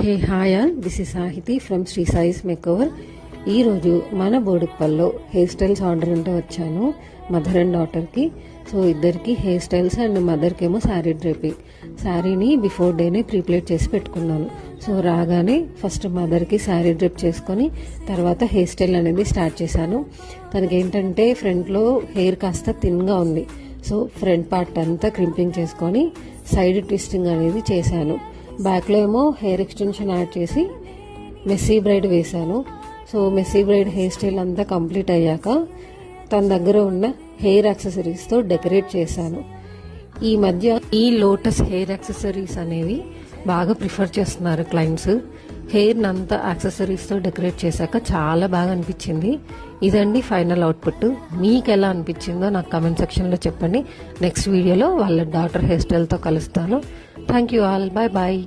Hey hi all, this is Sahiti from Sri Sai's makeover. ఈరోజు మన బోడుప్పల్లో హెయిర్ స్టైల్స్ ఆర్డర్ ఉంటే వచ్చాను మదర్ అండ్ డాటర్కి. సో ఇద్దరికి హెయిర్ స్టైల్స్ అండ్ మదర్కి ఏమో శారీ డ్రేపింగ్. శారీని బిఫోర్ డేనే ప్రీప్లేట్ చేసి పెట్టుకున్నాను. సో రాగానే ఫస్ట్ మదర్కి శారీ డ్రేప్ చేసుకొని తర్వాత హెయిర్ స్టైల్ అనేది స్టార్ట్ చేశాను. తనకి ఏంటంటే ఫ్రంట్లో హెయిర్ కాస్త థిన్గా ఉంది. సో ఫ్రంట్ పార్ట్ అంతా క్రింపింగ్ చేసుకొని సైడ్ ట్విస్టింగ్ అనేది చేశాను. బ్యాక్లో ఏమో హెయిర్ ఎక్స్టెన్షన్ యాడ్ చేసి మెస్సీ బ్రైడ్ వేశాను. So messy braid hair style అంతా కంప్లీట్ అయ్యాక తన దగ్గర ఉన్న హెయిర్ యాక్సెసరీస్తో డెకరేట్ చేశాను. ఈ మధ్య ఈ లోటస్ హెయిర్ యాక్సెసరీస్ అనేవి బాగా ప్రిఫర్ చేస్తున్నారు క్లయింట్స్. హెయిర్ అంతా యాక్సెసరీస్తో డెకరేట్ చేశాక చాలా బాగా అనిపించింది. ఇదండి ఫైనల్ అవుట్పుట్. మీకు ఎలా అనిపించిందో నాకు కమెంట్ సెక్షన్లో చెప్పండి. నెక్స్ట్ వీడియోలో వాళ్ళ డాటర్ హెయిర్ స్టైల్తో కలుస్తాను. Thank you all. Bye bye.